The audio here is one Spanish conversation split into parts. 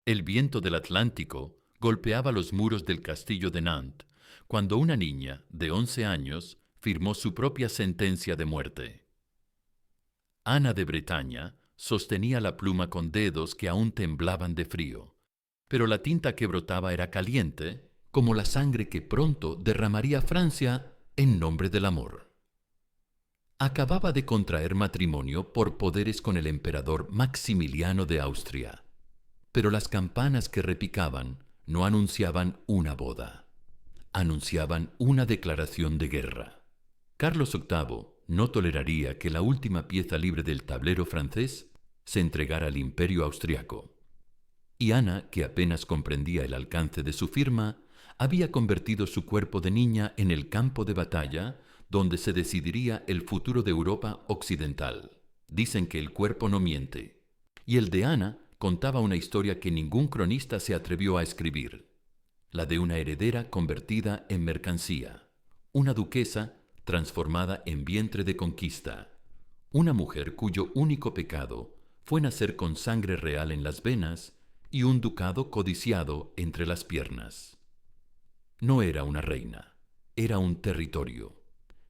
El viento del Atlántico golpeaba los muros del castillo de Nantes cuando una niña de 11 años firmó su propia sentencia de muerte. Ana de Bretaña sostenía la pluma con dedos que aún temblaban de frío, pero la tinta que brotaba era caliente, como la sangre que pronto derramaría Francia en nombre del amor. Acababa de contraer matrimonio por poderes con el emperador Maximiliano de Austria, pero las campanas que repicaban no anunciaban una boda, anunciaban una declaración de guerra. Carlos VIII no toleraría que la última pieza libre del tablero francés se entregara al imperio austriaco. Y Ana, que apenas comprendía el alcance de su firma, había convertido su cuerpo de niña en el campo de batalla donde se decidiría el futuro de Europa occidental. Dicen que el cuerpo no miente. Y el de Ana contaba una historia que ningún cronista se atrevió a escribir, la de una heredera convertida en mercancía, una duquesa transformada en vientre de conquista, una mujer cuyo único pecado fue nacer con sangre real en las venas y un ducado codiciado entre las piernas. No era una reina, era un territorio.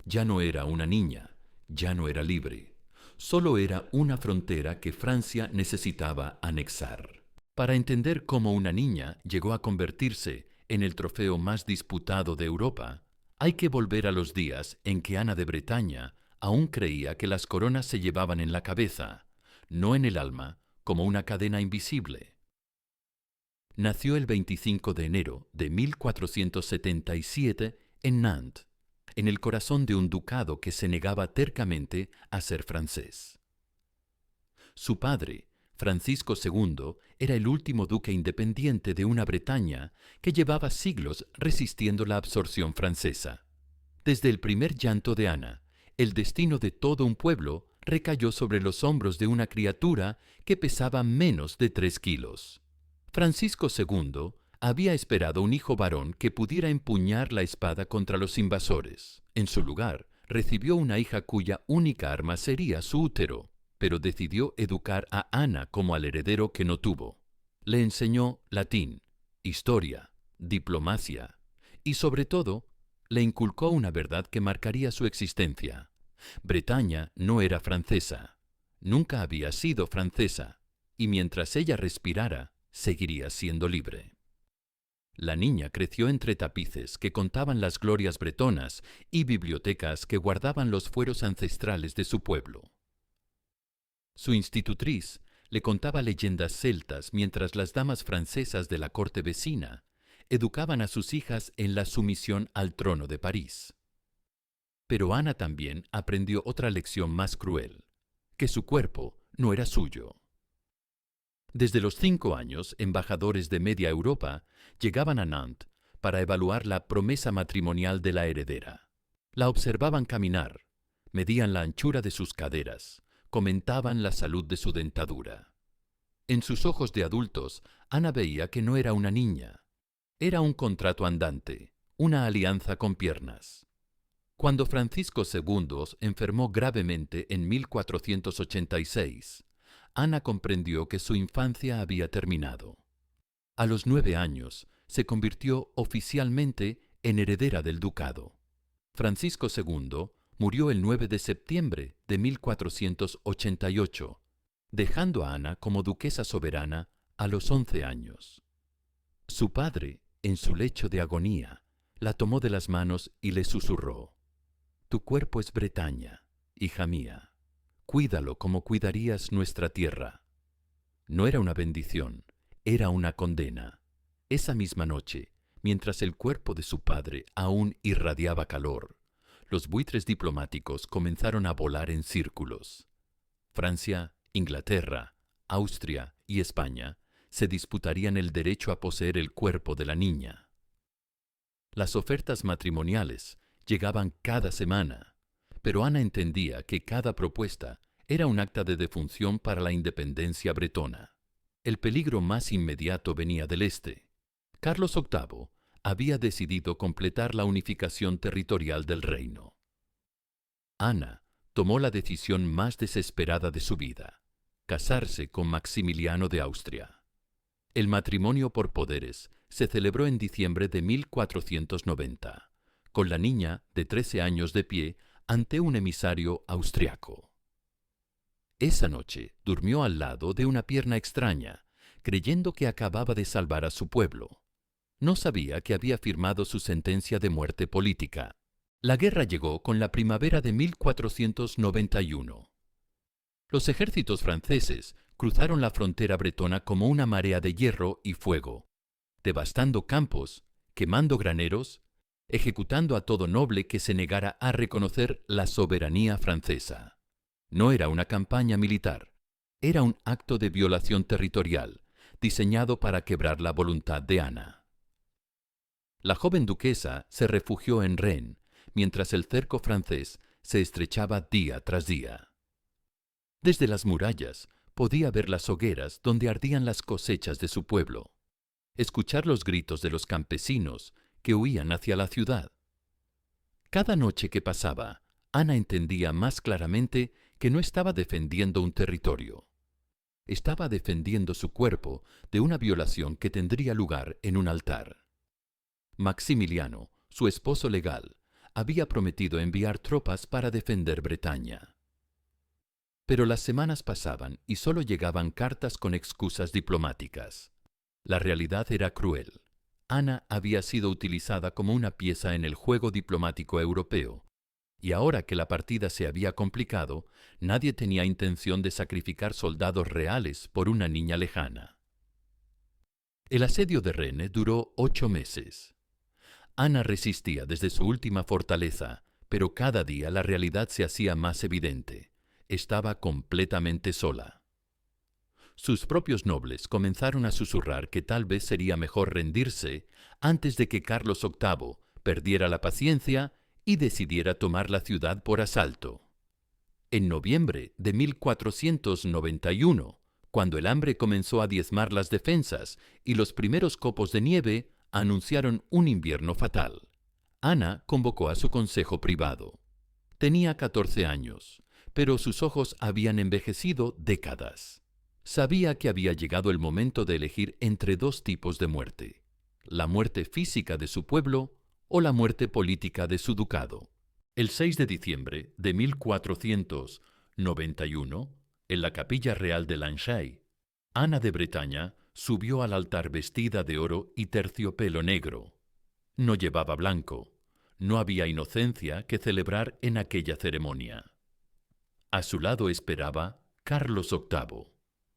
Ya no era una niña, ya no era libre. Solo era una frontera que Francia necesitaba anexar. Para entender cómo una niña llegó a convertirse en el trofeo más disputado de Europa, hay que volver a los días en que Ana de Bretaña aún creía que las coronas se llevaban en la cabeza, no en el alma, como una cadena invisible. Nació el 25 de enero de 1477 en Nantes, en el corazón de un ducado que se negaba tercamente a ser francés. Su padre, Francisco II, era el último duque independiente de una Bretaña que llevaba siglos resistiendo la absorción francesa. Desde el primer llanto de Ana, el destino de todo un pueblo recayó sobre los hombros de una criatura que pesaba menos de 3 kilos. Francisco II había esperado un hijo varón que pudiera empuñar la espada contra los invasores. En su lugar, recibió una hija cuya única arma sería su útero, pero decidió educar a Ana como al heredero que no tuvo. Le enseñó latín, historia, diplomacia y, sobre todo, le inculcó una verdad que marcaría su existencia. Bretaña no era francesa, nunca había sido francesa, y mientras ella respirara, seguiría siendo libre. La niña creció entre tapices que contaban las glorias bretonas y bibliotecas que guardaban los fueros ancestrales de su pueblo. Su institutriz le contaba leyendas celtas mientras las damas francesas de la corte vecina educaban a sus hijas en la sumisión al trono de París. Pero Ana también aprendió otra lección más cruel, que su cuerpo no era suyo. Desde los 5 años, embajadores de media Europa llegaban a Nantes para evaluar la promesa matrimonial de la heredera. La observaban caminar, medían la anchura de sus caderas, comentaban la salud de su dentadura. En sus ojos de adultos, Ana veía que no era una niña. Era un contrato andante, una alianza con piernas. Cuando Francisco II enfermó gravemente en 1486, Ana comprendió que su infancia había terminado. A los 9 años, se convirtió oficialmente en heredera del ducado. Francisco II murió el 9 de septiembre de 1488, dejando a Ana como duquesa soberana a los 11 años. Su padre, en su lecho de agonía, la tomó de las manos y le susurró: «Tu cuerpo es Bretaña, hija mía. Cuídalo como cuidarías nuestra tierra». No era una bendición, era una condena. Esa misma noche, mientras el cuerpo de su padre aún irradiaba calor, los buitres diplomáticos comenzaron a volar en círculos. Francia, Inglaterra, Austria y España se disputarían el derecho a poseer el cuerpo de la niña. Las ofertas matrimoniales llegaban cada semana, pero Ana entendía que cada propuesta era un acta de defunción para la independencia bretona. El peligro más inmediato venía del este. Carlos VIII había decidido completar la unificación territorial del reino. Ana tomó la decisión más desesperada de su vida: casarse con Maximiliano de Austria. El matrimonio por poderes se celebró en diciembre de 1490, con la niña de 13 años de pie ante un emisario austriaco. Esa noche durmió al lado de una pierna extraña, creyendo que acababa de salvar a su pueblo. No sabía que había firmado su sentencia de muerte política. La guerra llegó con la primavera de 1491. Los ejércitos franceses cruzaron la frontera bretona como una marea de hierro y fuego, devastando campos, quemando graneros, ejecutando a todo noble que se negara a reconocer la soberanía francesa. No era una campaña militar, era un acto de violación territorial, diseñado para quebrar la voluntad de Ana. La joven duquesa se refugió en Rennes, mientras el cerco francés se estrechaba día tras día. Desde las murallas podía ver las hogueras donde ardían las cosechas de su pueblo, escuchar los gritos de los campesinos que huían hacia la ciudad. Cada noche que pasaba, Ana entendía más claramente que no estaba defendiendo un territorio. Estaba defendiendo su cuerpo de una violación que tendría lugar en un altar. Maximiliano, su esposo legal, había prometido enviar tropas para defender Bretaña. Pero las semanas pasaban y solo llegaban cartas con excusas diplomáticas. La realidad era cruel. Ana había sido utilizada como una pieza en el juego diplomático europeo, y ahora que la partida se había complicado, nadie tenía intención de sacrificar soldados reales por una niña lejana. El asedio de Rennes duró 8 meses. Ana resistía desde su última fortaleza, pero cada día la realidad se hacía más evidente. Estaba completamente sola. Sus propios nobles comenzaron a susurrar que tal vez sería mejor rendirse antes de que Carlos VIII perdiera la paciencia y decidiera tomar la ciudad por asalto. En noviembre de 1491, cuando el hambre comenzó a diezmar las defensas y los primeros copos de nieve anunciaron un invierno fatal, Ana convocó a su consejo privado. Tenía 14 años, pero sus ojos habían envejecido décadas. Sabía que había llegado el momento de elegir entre 2 tipos de muerte: la muerte física de su pueblo o la muerte política de su ducado. El 6 de diciembre de 1491, en la capilla real de Lanchay, Ana de Bretaña subió al altar vestida de oro y terciopelo negro. No llevaba blanco. No había inocencia que celebrar en aquella ceremonia. A su lado esperaba Carlos VIII,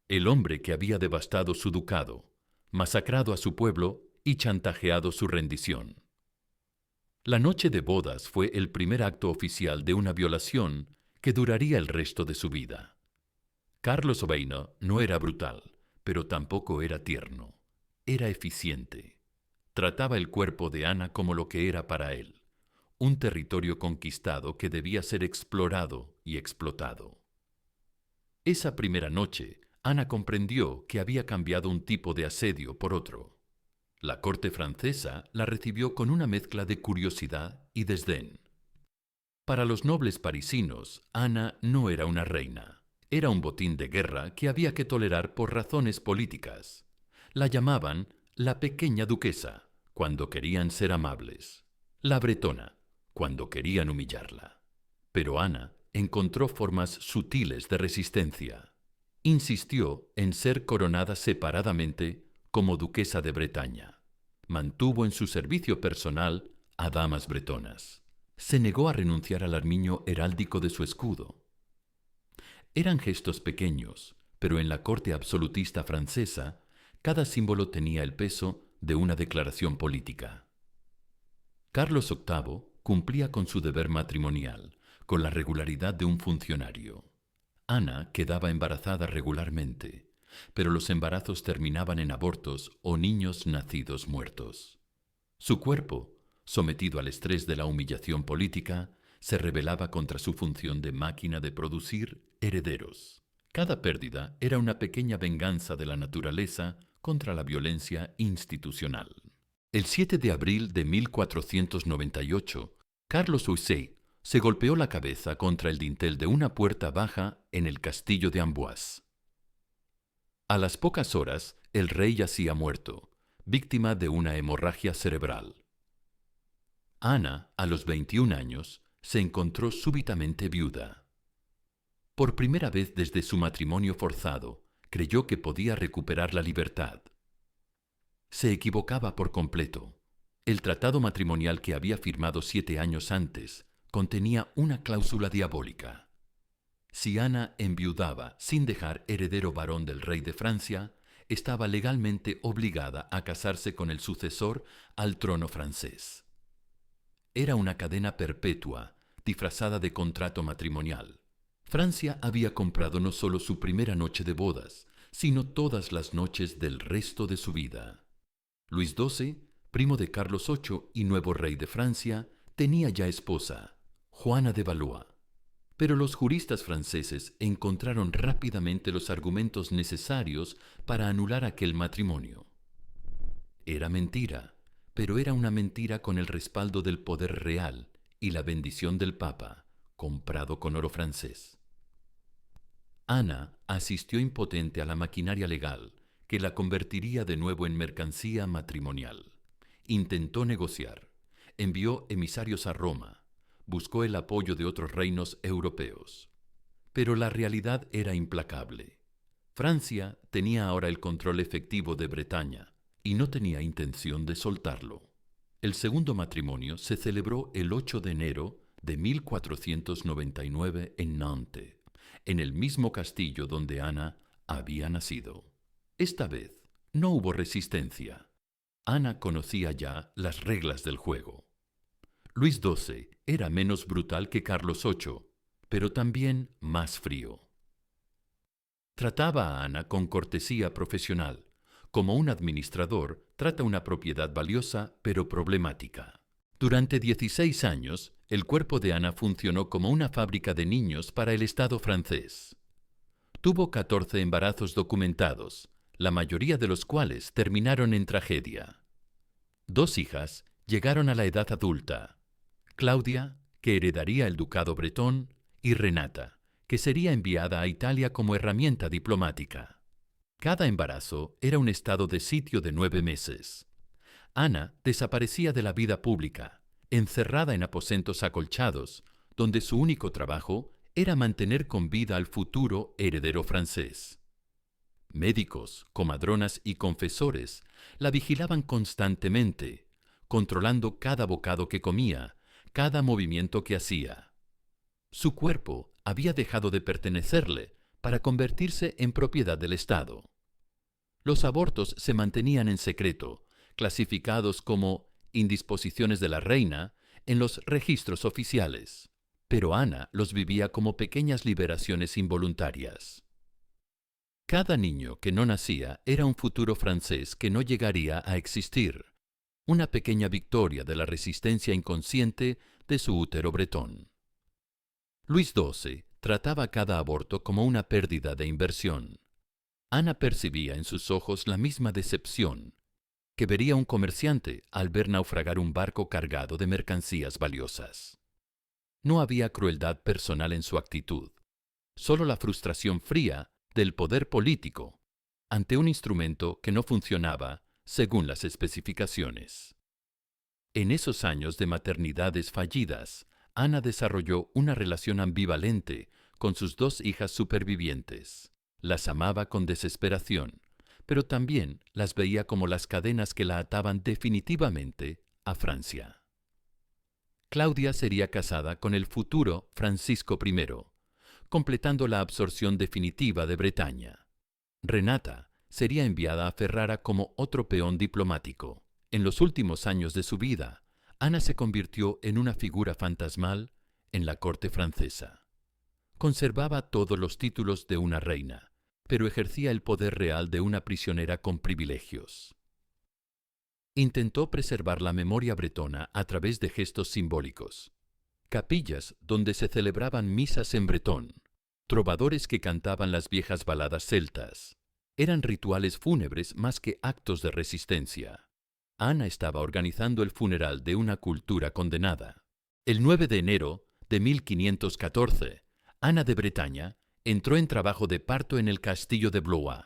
el hombre que había devastado su ducado, masacrado a su pueblo y chantajeado su rendición. La noche de bodas fue el primer acto oficial de una violación que duraría el resto de su vida. Carlos IX no era brutal, pero tampoco era tierno. Era eficiente. Trataba el cuerpo de Ana como lo que era para él: un territorio conquistado que debía ser explorado y explotado. Esa primera noche, Ana comprendió que había cambiado un tipo de asedio por otro. La corte francesa la recibió con una mezcla de curiosidad y desdén. Para los nobles parisinos, Ana no era una reina. Era un botín de guerra que había que tolerar por razones políticas. La llamaban la pequeña duquesa, cuando querían ser amables; la bretona, cuando querían humillarla. Pero Ana encontró formas sutiles de resistencia. Insistió en ser coronada separadamente como duquesa de Bretaña. Mantuvo en su servicio personal a damas bretonas. Se negó a renunciar al armiño heráldico de su escudo. Eran gestos pequeños, pero en la corte absolutista francesa, cada símbolo tenía el peso de una declaración política. Carlos VIII cumplía con su deber matrimonial, con la regularidad de un funcionario. Ana quedaba embarazada regularmente, pero los embarazos terminaban en abortos o niños nacidos muertos. Su cuerpo, sometido al estrés de la humillación política, se rebelaba contra su función de máquina de producir herederos. Cada pérdida era una pequeña venganza de la naturaleza contra la violencia institucional. El 7 de abril de 1498, Carlos Houssaye se golpeó la cabeza contra el dintel de una puerta baja en el castillo de Amboise. A las pocas horas, el rey yacía muerto, víctima de una hemorragia cerebral. Ana, a los 21 años, se encontró súbitamente viuda. Por primera vez desde su matrimonio forzado, creyó que podía recuperar la libertad. Se equivocaba por completo. El tratado matrimonial que había firmado 7 años antes contenía una cláusula diabólica. Si Ana enviudaba sin dejar heredero varón del rey de Francia, estaba legalmente obligada a casarse con el sucesor al trono francés. Era una cadena perpetua, disfrazada de contrato matrimonial. Francia había comprado no solo su primera noche de bodas, sino todas las noches del resto de su vida. Luis XII, primo de Carlos VIII y nuevo rey de Francia, tenía ya esposa, Juana de Valois. Pero los juristas franceses encontraron rápidamente los argumentos necesarios para anular aquel matrimonio. Era mentira, pero era una mentira con el respaldo del poder real y la bendición del Papa, comprado con oro francés. Ana asistió impotente a la maquinaria legal que la convertiría de nuevo en mercancía matrimonial. Intentó negociar, envió emisarios a Roma, buscó el apoyo de otros reinos europeos. Pero la realidad era implacable. Francia tenía ahora el control efectivo de Bretaña y no tenía intención de soltarlo. El segundo matrimonio se celebró el 8 de enero de 1499 en Nantes, en el mismo castillo donde Ana había nacido. Esta vez no hubo resistencia. Ana conocía ya las reglas del juego. Luis XII era menos brutal que Carlos VIII, pero también más frío. Trataba a Ana con cortesía profesional, como un administrador trata una propiedad valiosa pero problemática. Durante 16 años, el cuerpo de Ana funcionó como una fábrica de niños para el Estado francés. Tuvo 14 embarazos documentados, la mayoría de los cuales terminaron en tragedia. 2 hijas llegaron a la edad adulta: Claudia, que heredaría el ducado bretón, y Renata, que sería enviada a Italia como herramienta diplomática. Cada embarazo era un estado de sitio de 9 meses. Ana desaparecía de la vida pública, encerrada en aposentos acolchados, donde su único trabajo era mantener con vida al futuro heredero francés. Médicos, comadronas y confesores la vigilaban constantemente, controlando cada bocado que comía, cada movimiento que hacía. Su cuerpo había dejado de pertenecerle para convertirse en propiedad del Estado. Los abortos se mantenían en secreto, clasificados como indisposiciones de la reina en los registros oficiales, pero Ana los vivía como pequeñas liberaciones involuntarias. Cada niño que no nacía era un futuro francés que no llegaría a existir, una pequeña victoria de la resistencia inconsciente de su útero bretón. Luis XII trataba cada aborto como una pérdida de inversión. Ana percibía en sus ojos la misma decepción que vería un comerciante al ver naufragar un barco cargado de mercancías valiosas. No había crueldad personal en su actitud, solo la frustración fría del poder político ante un instrumento que no funcionaba según las especificaciones. En esos años de maternidades fallidas, Ana desarrolló una relación ambivalente con sus 2 hijas supervivientes. Las amaba con desesperación, pero también las veía como las cadenas que la ataban definitivamente a Francia. Claudia sería casada con el futuro Francisco I, completando la absorción definitiva de Bretaña. Renata sería enviada a Ferrara como otro peón diplomático. En los últimos años de su vida, Ana se convirtió en una figura fantasmal en la corte francesa. Conservaba todos los títulos de una reina, pero ejercía el poder real de una prisionera con privilegios. Intentó preservar la memoria bretona a través de gestos simbólicos. Capillas donde se celebraban misas en bretón, trovadores que cantaban las viejas baladas celtas. Eran rituales fúnebres más que actos de resistencia. Ana estaba organizando el funeral de una cultura condenada. El 9 de enero de 1514, Ana de Bretaña entró en trabajo de parto en el castillo de Blois.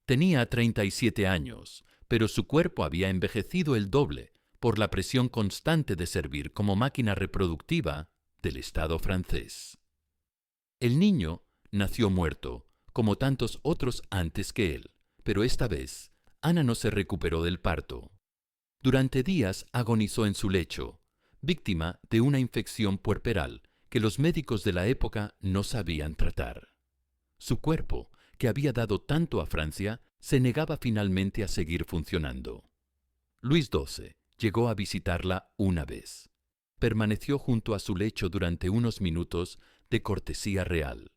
Tenía 37 años, pero su cuerpo había envejecido el doble por la presión constante de servir como máquina reproductiva del Estado francés. El niño nació muerto, como tantos otros antes que él, pero esta vez Ana no se recuperó del parto. Durante días agonizó en su lecho, víctima de una infección puerperal que los médicos de la época no sabían tratar. Su cuerpo, que había dado tanto a Francia, se negaba finalmente a seguir funcionando. Luis XII llegó a visitarla una vez. Permaneció junto a su lecho durante unos minutos de cortesía real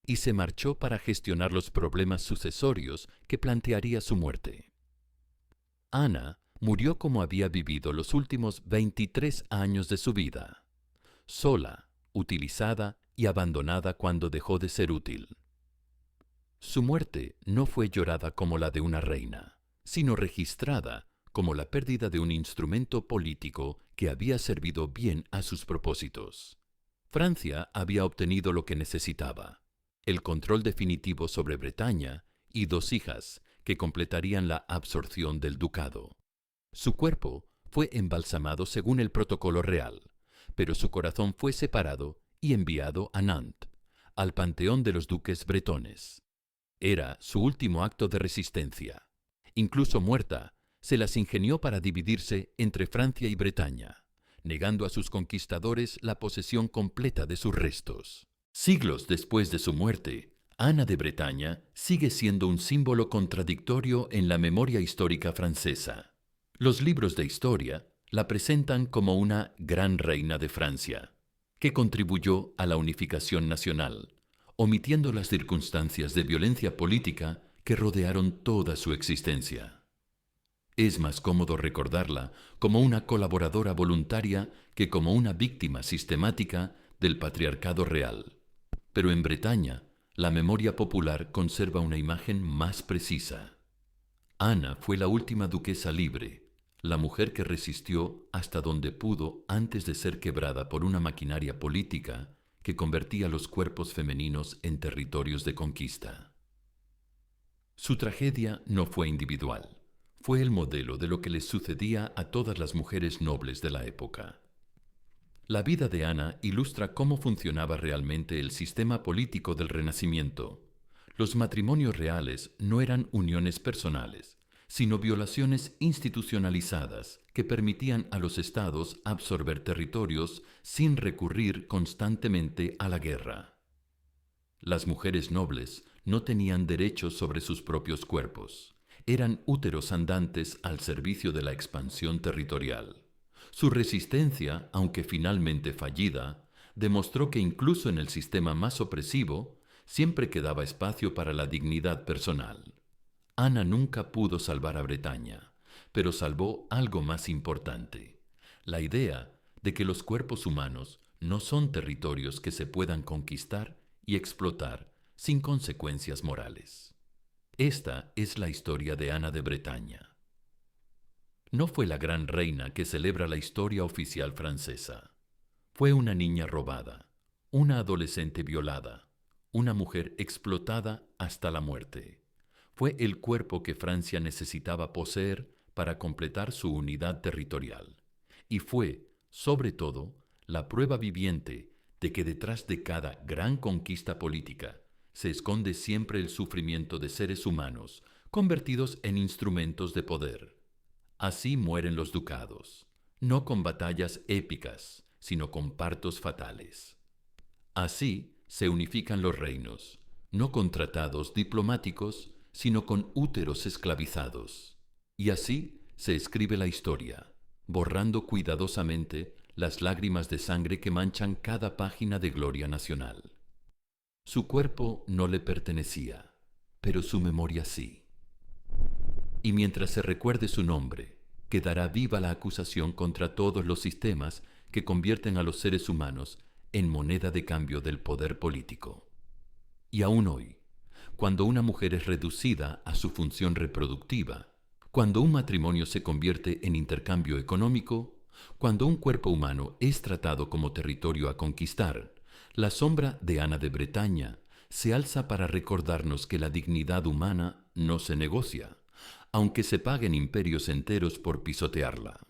y se marchó para gestionar los problemas sucesorios que plantearía su muerte. Ana murió como había vivido los últimos 23 años de su vida, sola, utilizada y abandonada cuando dejó de ser útil. Su muerte no fue llorada como la de una reina, sino registrada como la pérdida de un instrumento político que había servido bien a sus propósitos. Francia había obtenido lo que necesitaba: el control definitivo sobre Bretaña y 2 hijas que completarían la absorción del ducado. Su cuerpo fue embalsamado según el protocolo real, pero su corazón fue separado y enviado a Nantes, al panteón de los duques bretones. Era su último acto de resistencia. Incluso muerta, se las ingenió para dividirse entre Francia y Bretaña, negando a sus conquistadores la posesión completa de sus restos. Siglos después de su muerte, Ana de Bretaña sigue siendo un símbolo contradictorio en la memoria histórica francesa. Los libros de historia la presentan como una gran reina de Francia, que contribuyó a la unificación nacional, omitiendo las circunstancias de violencia política que rodearon toda su existencia. Es más cómodo recordarla como una colaboradora voluntaria que como una víctima sistemática del patriarcado real. Pero en Bretaña, la memoria popular conserva una imagen más precisa. Ana fue la última duquesa libre, la mujer que resistió hasta donde pudo antes de ser quebrada por una maquinaria política que convertía los cuerpos femeninos en territorios de conquista. Su tragedia no fue individual, fue el modelo de lo que les sucedía a todas las mujeres nobles de la época. La vida de Ana ilustra cómo funcionaba realmente el sistema político del Renacimiento. Los matrimonios reales no eran uniones personales, sino violaciones institucionalizadas que permitían a los estados absorber territorios sin recurrir constantemente a la guerra. Las mujeres nobles no tenían derechos sobre sus propios cuerpos. Eran úteros andantes al servicio de la expansión territorial. Su resistencia, aunque finalmente fallida, demostró que incluso en el sistema más opresivo, siempre quedaba espacio para la dignidad personal. Ana nunca pudo salvar a Bretaña, pero salvó algo más importante: la idea de que los cuerpos humanos no son territorios que se puedan conquistar y explotar sin consecuencias morales. Esta es la historia de Ana de Bretaña. No fue la gran reina que celebra la historia oficial francesa. Fue una niña robada, una adolescente violada, una mujer explotada hasta la muerte. Fue el cuerpo que Francia necesitaba poseer para completar su unidad territorial. Y fue, sobre todo, la prueba viviente de que detrás de cada gran conquista política se esconde siempre el sufrimiento de seres humanos convertidos en instrumentos de poder. Así mueren los ducados, no con batallas épicas, sino con partos fatales. Así se unifican los reinos, no con tratados diplomáticos, sino con úteros esclavizados. Y así se escribe la historia, borrando cuidadosamente las lágrimas de sangre que manchan cada página de gloria nacional. Su cuerpo no le pertenecía, pero su memoria sí. Y mientras se recuerde su nombre, quedará viva la acusación contra todos los sistemas que convierten a los seres humanos en moneda de cambio del poder político. Y aún hoy, cuando una mujer es reducida a su función reproductiva, cuando un matrimonio se convierte en intercambio económico, cuando un cuerpo humano es tratado como territorio a conquistar, la sombra de Ana de Bretaña se alza para recordarnos que la dignidad humana no se negocia, aunque se paguen imperios enteros por pisotearla.